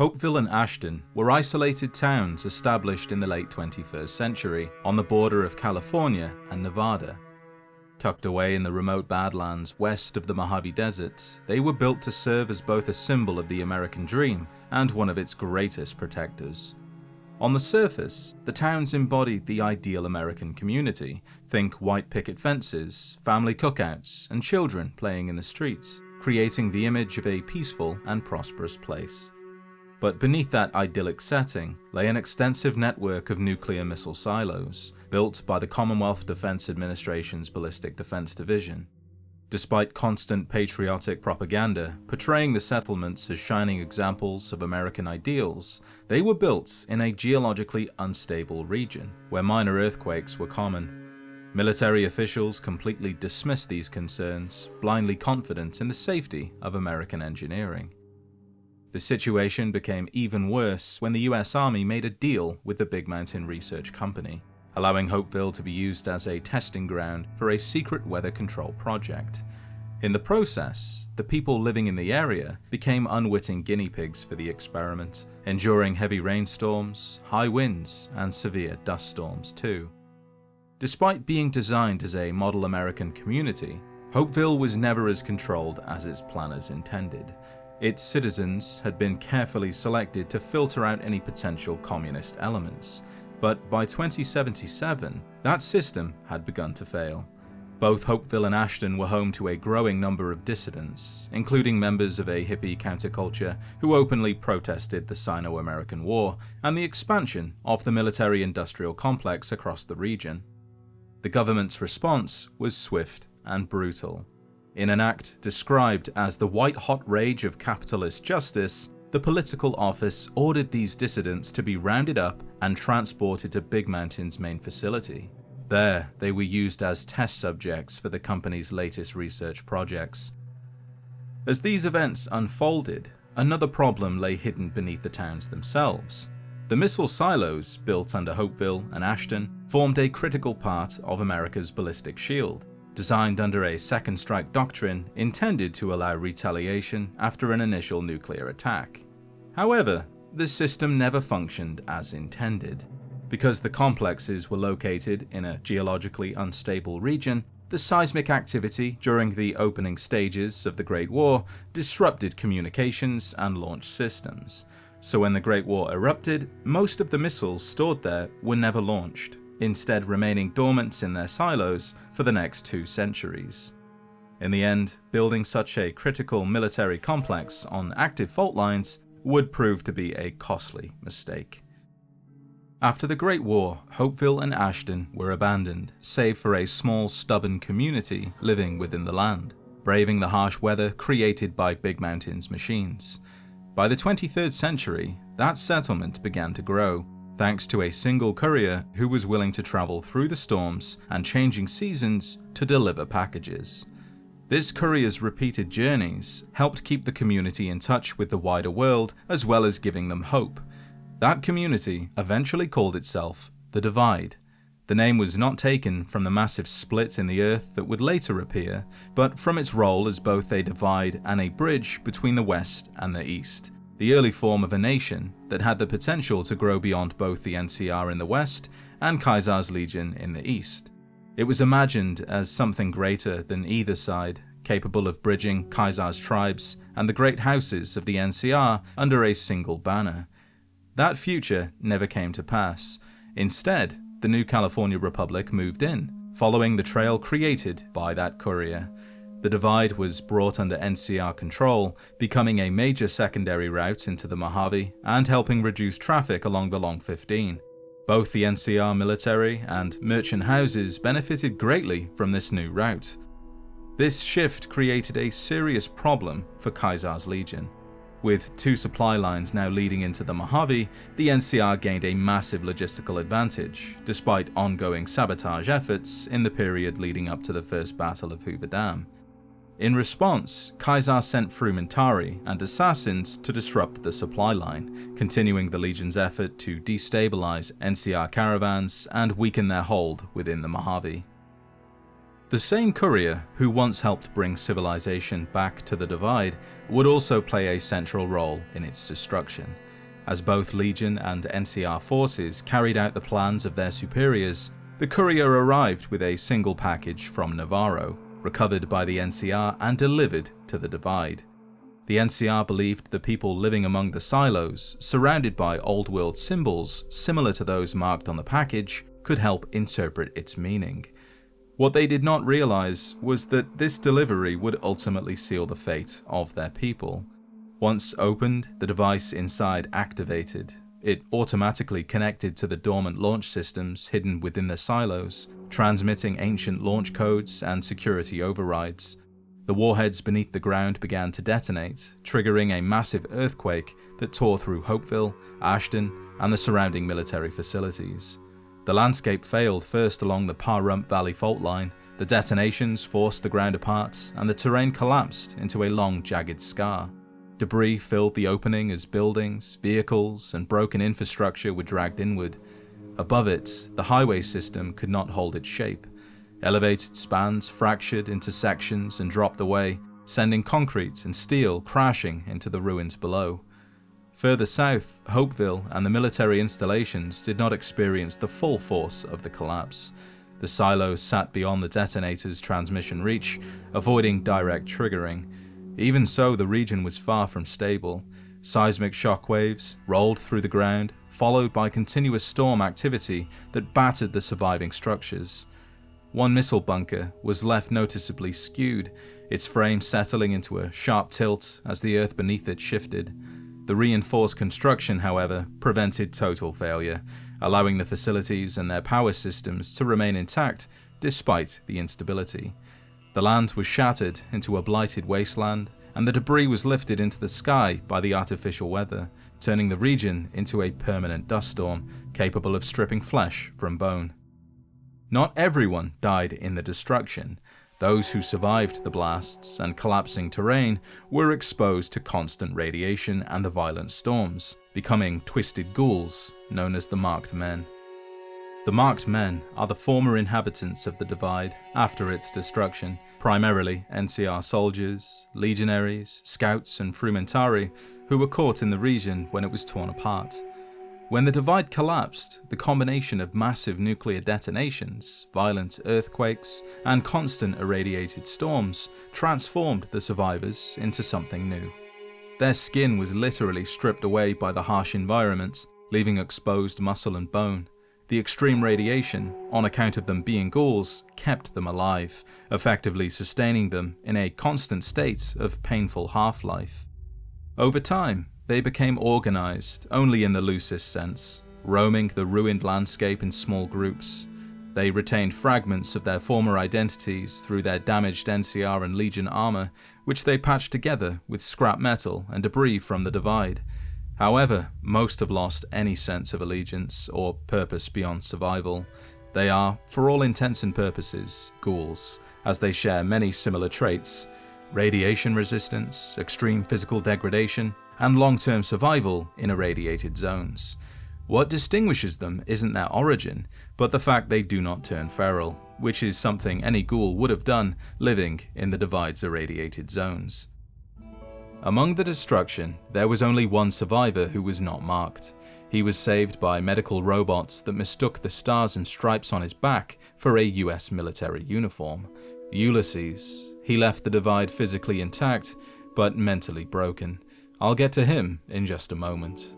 Hopeville and Ashton were isolated towns established in the late 21st century on the border of California and Nevada. Tucked away in the remote badlands west of the Mojave Desert, they were built to serve as both a symbol of the American dream and one of its greatest protectors. On the surface, the towns embodied the ideal American community. Think white picket fences, family cookouts, and children playing in the streets, creating the image of a peaceful and prosperous place. But beneath that idyllic setting lay an extensive network of nuclear missile silos, built by the Commonwealth Defense Administration's Ballistic Defense Division. Despite constant patriotic propaganda portraying the settlements as shining examples of American ideals, they were built in a geologically unstable region, where minor earthquakes were common. Military officials completely dismissed these concerns, blindly confident in the safety of American engineering. The situation became even worse when the US Army made a deal with the Big Mountain Research Company, allowing Hopeville to be used as a testing ground for a secret weather control project. In the process, the people living in the area became unwitting guinea pigs for the experiment, enduring heavy rainstorms, high winds, and severe dust storms too. Despite being designed as a model American community, Hopeville was never as controlled as its planners intended. Its citizens had been carefully selected to filter out any potential communist elements, but by 2077, that system had begun to fail. Both Hopeville and Ashton were home to a growing number of dissidents, including members of a hippie counterculture who openly protested the Sino-American War and the expansion of the military-industrial complex across the region. The government's response was swift and brutal. In an act described as the white-hot rage of capitalist justice, the political office ordered these dissidents to be rounded up and transported to Big Mountain's main facility. There, they were used as test subjects for the company's latest research projects. As these events unfolded, another problem lay hidden beneath the towns themselves. The missile silos built under Hopeville and Ashton formed a critical part of America's ballistic shield, designed under a second strike doctrine intended to allow retaliation after an initial nuclear attack. However, the system never functioned as intended. Because the complexes were located in a geologically unstable region, the seismic activity during the opening stages of the Great War disrupted communications and launch systems. So when the Great War erupted, most of the missiles stored there were never launched, instead remaining dormant in their silos for the next 2 centuries. In the end, building such a critical military complex on active fault lines would prove to be a costly mistake. After the Great War, Hopeville and Ashton were abandoned, save for a small, stubborn community living within the land, braving the harsh weather created by Big Mountain's machines. By the 23rd century, that settlement began to grow, thanks to a single courier who was willing to travel through the storms and changing seasons to deliver packages. This courier's repeated journeys helped keep the community in touch with the wider world as well as giving them hope. That community eventually called itself the Divide. The name was not taken from the massive split in the earth that would later appear, but from its role as both a divide and a bridge between the West and the East, the early form of a nation that had the potential to grow beyond both the NCR in the West and Caesar's Legion in the East. It was imagined as something greater than either side, capable of bridging Caesar's tribes and the great houses of the NCR under a single banner. That future never came to pass. Instead, the new California Republic moved in, following the trail created by that courier. The Divide was brought under NCR control, becoming a major secondary route into the Mojave and helping reduce traffic along the Long 15. Both the NCR military and merchant houses benefited greatly from this new route. This shift created a serious problem for Caesar's Legion. With 2 supply lines now leading into the Mojave, the NCR gained a massive logistical advantage, despite ongoing sabotage efforts in the period leading up to the First Battle of Hoover Dam. In response, Caesar sent Frumentari and assassins to disrupt the supply line, continuing the Legion's effort to destabilize NCR caravans and weaken their hold within the Mojave. The same courier who once helped bring civilization back to the Divide would also play a central role in its destruction. As both Legion and NCR forces carried out the plans of their superiors, the courier arrived with a single package from Navarro, recovered by the NCR and delivered to the Divide. The NCR believed the people living among the silos, surrounded by old-world symbols similar to those marked on the package, could help interpret its meaning. What they did not realize was that this delivery would ultimately seal the fate of their people. Once opened, the device inside activated. It automatically connected to the dormant launch systems hidden within the silos, transmitting ancient launch codes and security overrides. The warheads beneath the ground began to detonate, triggering a massive earthquake that tore through Hopeville, Ashton, and the surrounding military facilities. The landscape failed first along the Pahrump Valley fault line. The detonations forced the ground apart, and the terrain collapsed into a long, jagged scar. Debris filled the opening as buildings, vehicles, and broken infrastructure were dragged inward. Above it, the highway system could not hold its shape. Elevated spans fractured into sections and dropped away, sending concrete and steel crashing into the ruins below. Further south, Hopeville and the military installations did not experience the full force of the collapse. The silos sat beyond the detonator's transmission reach, avoiding direct triggering. Even so, the region was far from stable. Seismic shockwaves rolled through the ground, followed by continuous storm activity that battered the surviving structures. One missile bunker was left noticeably skewed, its frame settling into a sharp tilt as the earth beneath it shifted. The reinforced construction, however, prevented total failure, allowing the facilities and their power systems to remain intact despite the instability. The land was shattered into a blighted wasteland, and the debris was lifted into the sky by the artificial weather, turning the region into a permanent dust storm capable of stripping flesh from bone. Not everyone died in the destruction. Those who survived the blasts and collapsing terrain were exposed to constant radiation and the violent storms, becoming twisted ghouls known as the Marked Men. The Marked Men are the former inhabitants of the Divide after its destruction, primarily NCR soldiers, legionaries, scouts, and frumentari who were caught in the region when it was torn apart. When the Divide collapsed, the combination of massive nuclear detonations, violent earthquakes, and constant irradiated storms transformed the survivors into something new. Their skin was literally stripped away by the harsh environment, leaving exposed muscle and bone. The extreme radiation, on account of them being ghouls, kept them alive, effectively sustaining them in a constant state of painful half-life. Over time, they became organized only in the loosest sense, roaming the ruined landscape in small groups. They retained fragments of their former identities through their damaged NCR and Legion armor, which they patched together with scrap metal and debris from the Divide. However, most have lost any sense of allegiance or purpose beyond survival. They are, for all intents and purposes, ghouls, as they share many similar traits: radiation resistance, extreme physical degradation, and long-term survival in irradiated zones. What distinguishes them isn't their origin, but the fact they do not turn feral, which is something any ghoul would have done living in the Divide's irradiated zones. Among the destruction, there was only one survivor who was not marked. He was saved by medical robots that mistook the stars and stripes on his back for a US military uniform. Ulysses. He left the Divide physically intact, but mentally broken. I'll get to him in just a moment.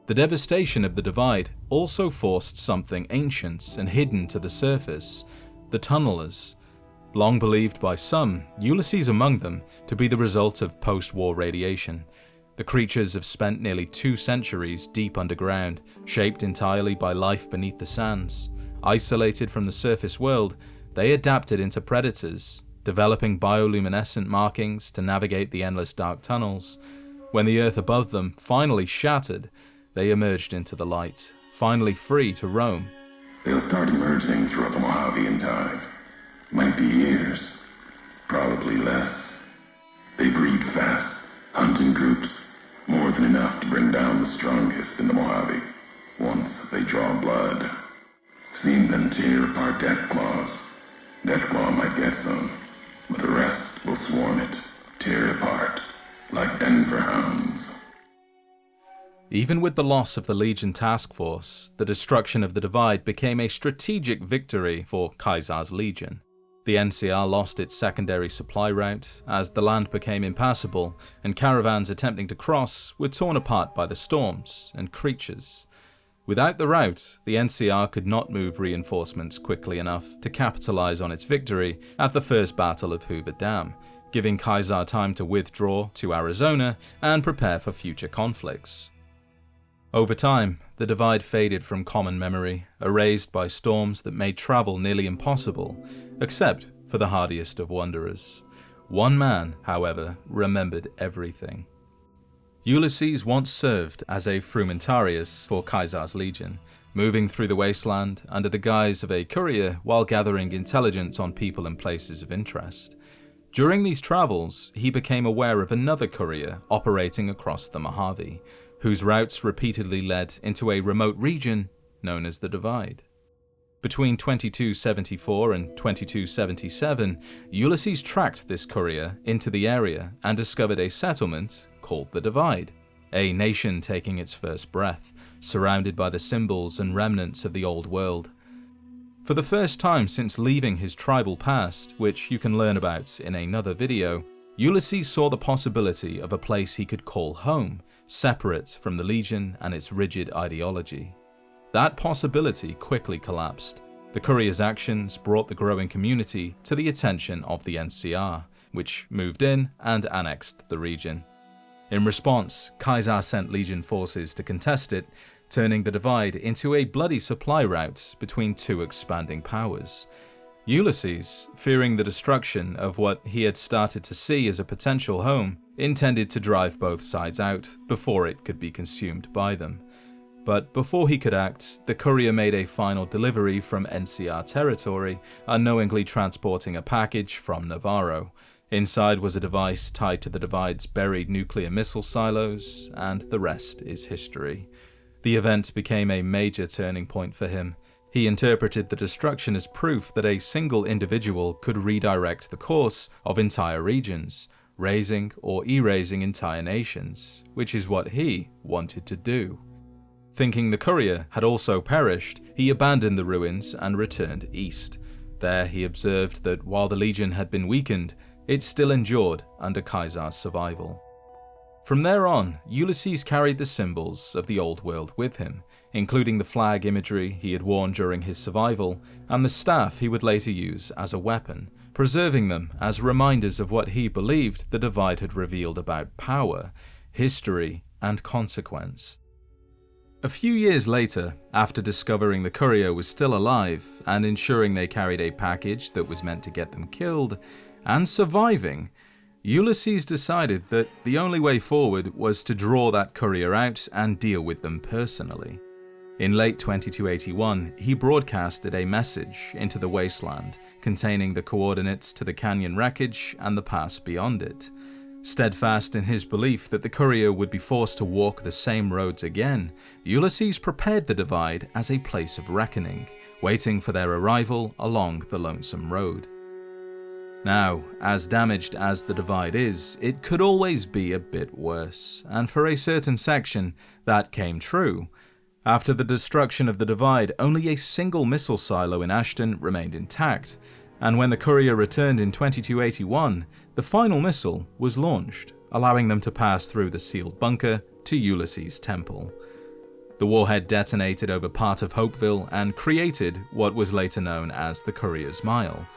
The devastation of the Divide also forced something ancient and hidden to the surface: the tunnelers. Long believed by some, Ulysses among them, to be the result of post-war radiation. The creatures have spent nearly 2 centuries deep underground, shaped entirely by life beneath the sands. Isolated from the surface world, they adapted into predators, developing bioluminescent markings to navigate the endless dark tunnels. When the earth above them finally shattered, they emerged into the light, finally free to roam. They'll start emerging throughout the Mojave in time. Might be years, probably less. They breed fast, hunt in groups, more than enough to bring down the strongest in the Mojave, once they draw blood. Seen them tear apart Deathclaws. Deathclaw might get some, but the rest will swarm it, tear it apart, like Denver hounds. Even with the loss of the Legion task force, the destruction of the Divide became a strategic victory for Caesar's Legion. The NCR lost its secondary supply route as the land became impassable, and caravans attempting to cross were torn apart by the storms and creatures. Without the route, the NCR could not move reinforcements quickly enough to capitalize on its victory at the First Battle of Hoover Dam, giving Caesar time to withdraw to Arizona and prepare for future conflicts. Over time, the Divide faded from common memory, erased by storms that made travel nearly impossible, except for the hardiest of wanderers. One man, however, remembered everything. Ulysses once served as a frumentarius for Caesar's Legion, moving through the wasteland under the guise of a courier while gathering intelligence on people and places of interest. During these travels, he became aware of another courier operating across the Mojave, whose routes repeatedly led into a remote region known as the Divide. Between 2274 and 2277, Ulysses tracked this courier into the area and discovered a settlement called the Divide, a nation taking its first breath, surrounded by the symbols and remnants of the old world. For the first time since leaving his tribal past, which you can learn about in another video, Ulysses saw the possibility of a place he could call home, separate from the Legion and its rigid ideology. That possibility quickly collapsed. The courier's actions brought the growing community to the attention of the NCR, which moved in and annexed the region. In response, Caesar sent Legion forces to contest it, turning the Divide into a bloody supply route between two expanding powers. Ulysses, fearing the destruction of what he had started to see as a potential home, intended to drive both sides out before it could be consumed by them. But before he could act, the courier made a final delivery from NCR territory, unknowingly transporting a package from Navarro. Inside was a device tied to the Divide's buried nuclear missile silos, and the rest is history. The event became a major turning point for him. He interpreted the destruction as proof that a single individual could redirect the course of entire regions, raising or erasing entire nations, which is what he wanted to do. Thinking the courier had also perished, he abandoned the ruins and returned east. There he observed that while the Legion had been weakened, it still endured under Caesar's survival. From there on, Ulysses carried the symbols of the old world with him, including the flag imagery he had worn during his survival and the staff he would later use as a weapon, preserving them as reminders of what he believed the Divide had revealed about power, history, and consequence. A few years later, after discovering the courier was still alive and ensuring they carried a package that was meant to get them killed, and surviving, Ulysses decided that the only way forward was to draw that courier out and deal with them personally. In late 2281, he broadcasted a message into the wasteland containing the coordinates to the canyon wreckage and the pass beyond it. Steadfast in his belief that the courier would be forced to walk the same roads again, Ulysses prepared the Divide as a place of reckoning, waiting for their arrival along the lonesome road. Now, as damaged as the Divide is, it could always be a bit worse, and for a certain section, that came true. After the destruction of the Divide, only a single missile silo in Ashton remained intact, and when the courier returned in 2281, the final missile was launched, allowing them to pass through the sealed bunker to Ulysses' temple. The warhead detonated over part of Hopeville and created what was later known as the Courier's Mile.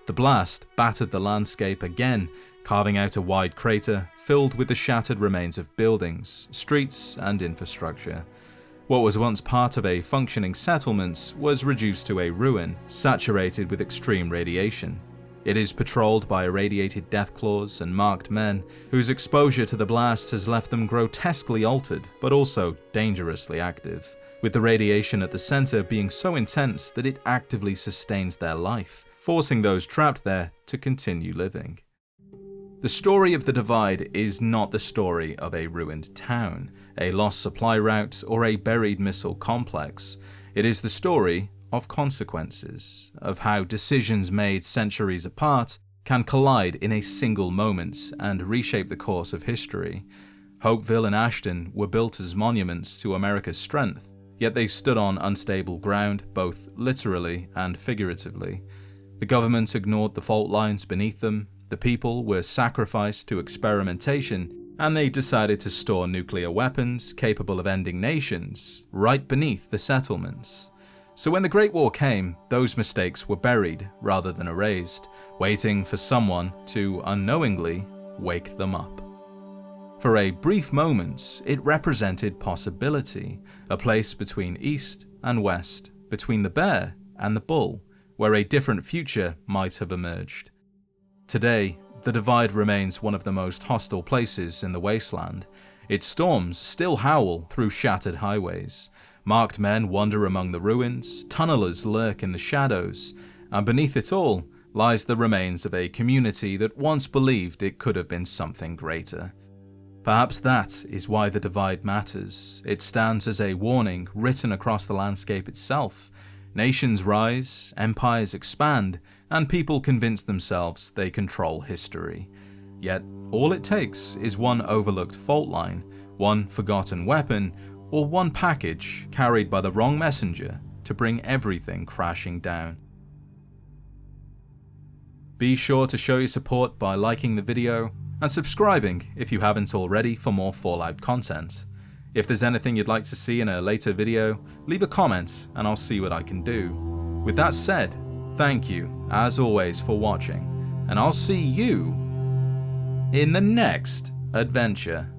The blast battered the landscape again, carving out a wide crater filled with the shattered remains of buildings, streets, and infrastructure. What was once part of a functioning settlement was reduced to a ruin, saturated with extreme radiation. It is patrolled by irradiated deathclaws and marked men, whose exposure to the blast has left them grotesquely altered, but also dangerously active, with the radiation at the center being so intense that it actively sustains their life, forcing those trapped there to continue living. The story of the Divide is not the story of a ruined town, a lost supply route, or a buried missile complex. It is the story of consequences, of how decisions made centuries apart can collide in a single moment and reshape the course of history. Hopeville and Ashton were built as monuments to America's strength, yet they stood on unstable ground, both literally and figuratively. The government ignored the fault lines beneath them, the people were sacrificed to experimentation, and they decided to store nuclear weapons capable of ending nations right beneath the settlements. So when the Great War came, those mistakes were buried rather than erased, waiting for someone to unknowingly wake them up. For a brief moment, it represented possibility, a place between East and West, between the bear and the bull, where a different future might have emerged. Today, the divide remains one of the most hostile places in the wasteland. Its storms still howl through shattered highways. Marked men wander among the ruins, tunnelers lurk in the shadows, and beneath it all lies the remains of a community that once believed it could have been something greater. Perhaps that is why the divide matters. It stands as a warning written across the landscape itself. Nations rise, empires expand, and people convince themselves they control history. Yet, all it takes is one overlooked fault line, one forgotten weapon, or one package carried by the wrong messenger to bring everything crashing down. Be sure to show your support by liking the video and subscribing if you haven't already for more Fallout content. If there's anything you'd like to see in a later video, leave a comment and I'll see what I can do. With that said, thank you, as always, for watching, and I'll see you in the next adventure.